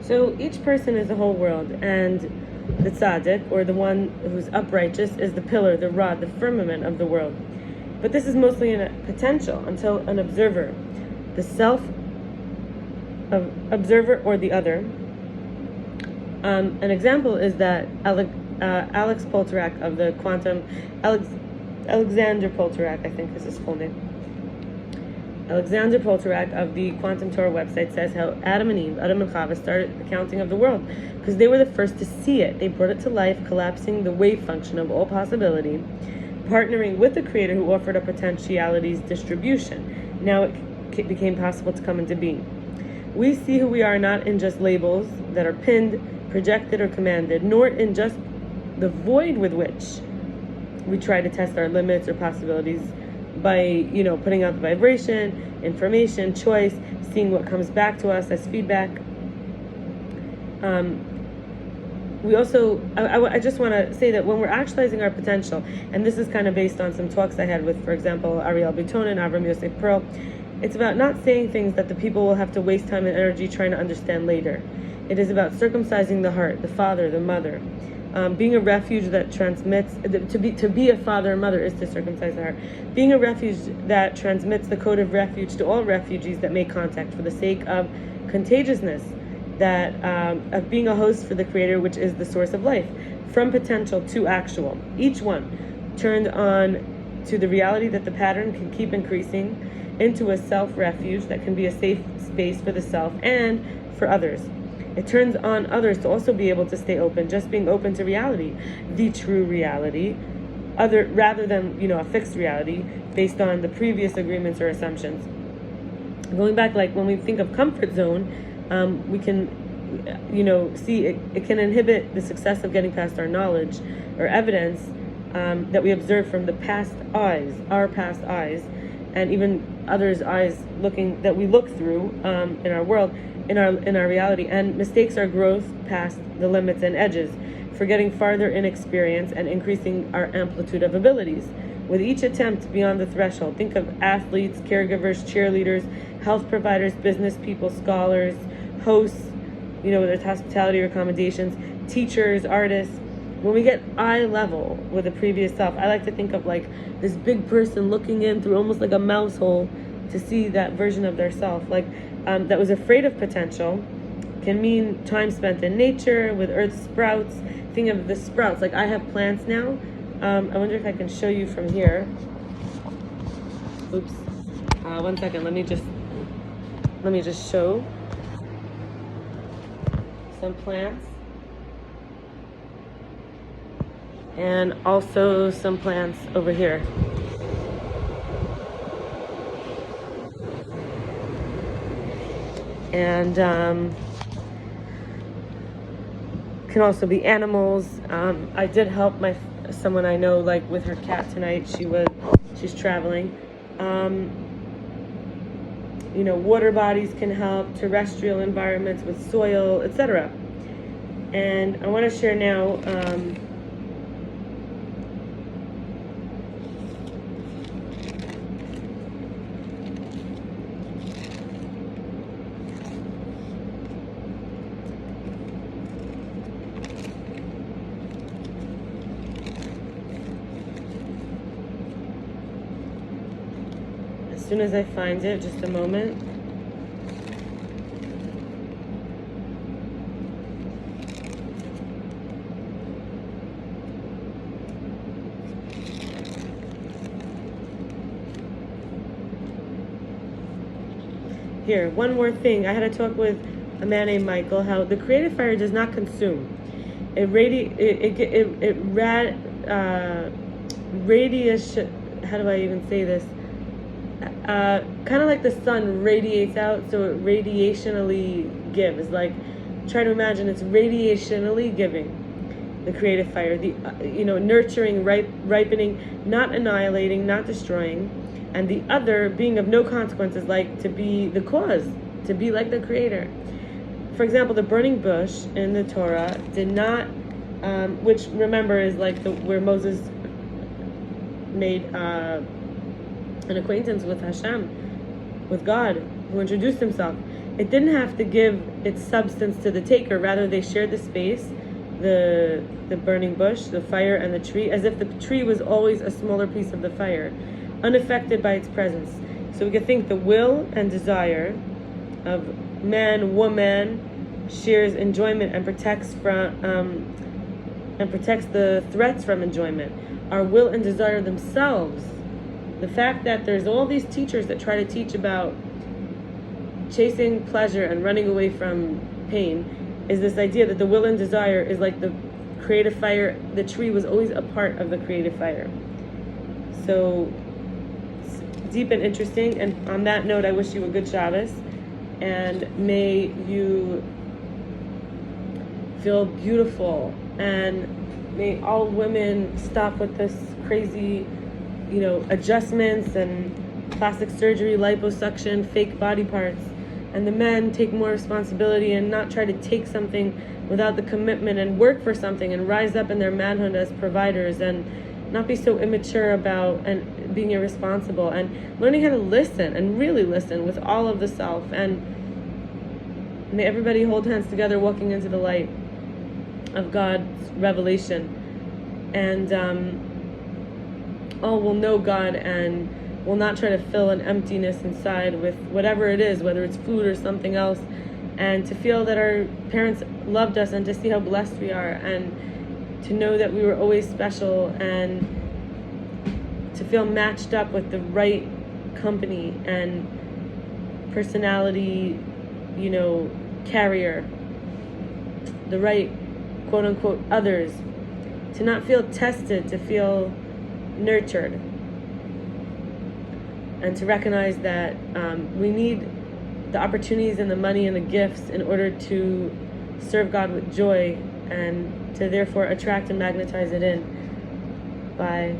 So each person is the whole world, and the tzaddik, or the one who's uprighteous, is the pillar, the rod, the firmament of the world. But this is mostly a potential until an observer, the observer or the other. An example is that Alex Poltorak of the quantum, Alexander Poltorak, I think is his full name. Alexander Poltorak of the Quantum Torah website says how Adam and Chava started the counting of the world because they were the first to see it. They brought it to life, collapsing the wave function of all possibility, partnering with the Creator who offered a potentialities distribution. Now it became possible to come into being. We see who we are not in just labels that are pinned, projected, or commanded, nor in just the void with which we try to test our limits or possibilities by, putting out the vibration, information, choice, seeing what comes back to us as feedback. We also, I just want to say that when we're actualizing our potential, and this is kind of based on some talks I had with, for example, Ariel Bitonin, Avram Yosef Pearl, it's about not saying things that the people will have to waste time and energy trying to understand later. It is about circumcising the heart, the father, the mother. Being a refuge that transmits, to be a father and mother is to circumcise the heart. Being a refuge that transmits the code of refuge to all refugees that make contact for the sake of contagiousness, that of being a host for the Creator, which is the source of life, from potential to actual. Each one turned on to the reality that the pattern can keep increasing into a self-refuge that can be a safe space for the self and for others. It turns on others to also be able to stay open, just being open to reality, the true reality, rather than a fixed reality based on the previous agreements or assumptions. Going back, like when we think of comfort zone, we can, see it can inhibit the success of getting past our knowledge or evidence that we observe from the past eyes, our past eyes, and even others' eyes that we look through in our world. In our reality, and mistakes our growth past the limits and edges, for getting farther in experience and increasing our amplitude of abilities. With each attempt beyond the threshold, think of athletes, caregivers, cheerleaders, health providers, business people, scholars, hosts, whether it's hospitality or accommodations, teachers, artists. When we get eye level with the previous self, I like to think of like this big person looking in through almost like a mouse hole to see that version of their self, that was afraid of potential. Can mean time spent in nature with earth sprouts. Think of the sprouts. Like I have plants now. I wonder if I can show you from here. Oops. 1 second. Let me just show some plants, and also some plants over here. And can also be animals. I did help someone I know, like with her cat tonight. She's traveling. Water bodies can help, terrestrial environments with soil, etc. And I want to share now. As soon as I find it, just a moment. Here, one more thing. I had a talk with a man named Michael, how the creative fire does not consume. It radiation, how do I even say this? Kind of like the sun radiates out, so it radiationally gives. Like, try to imagine it's radiationally giving, the creative fire, the nurturing, ripening, not annihilating, not destroying, and the other being of no consequences, like to be the cause, to be like the Creator. For example, the burning bush in the Torah did not, which remember is like where Moses made an acquaintance with Hashem, with God, who introduced himself. it didn't have to give its substance to the taker. Rather, they shared the space, the burning bush, the fire, and the tree, as if the tree was always a smaller piece of the fire, unaffected by its presence. So we could think the will and desire of man, woman, shares enjoyment and protects the threats from enjoyment. Our will and desire themselves. The fact that there's all these teachers that try to teach about chasing pleasure and running away from pain is this idea that the will and desire is like the creative fire. The tree was always a part of the creative fire. So deep and interesting. And on that note, I wish you a good Shabbos, and may you feel beautiful, and may all women stop with this crazy, adjustments and plastic surgery, liposuction, fake body parts, and the men take more responsibility and not try to take something without the commitment and work for something and rise up in their manhood as providers, and not be so immature about and being irresponsible, and learning how to listen and really listen with all of the self. And may everybody hold hands together walking into the light of God's revelation, and all will know God and will not try to fill an emptiness inside with whatever it is, whether it's food or something else, and to feel that our parents loved us, and to see how blessed we are, and to know that we were always special, and to feel matched up with the right company and personality, carrier, the right quote unquote others, to not feel tested, to feel nurtured, and to recognize that we need the opportunities and the money and the gifts in order to serve God with joy, and to therefore attract and magnetize it in. Bye.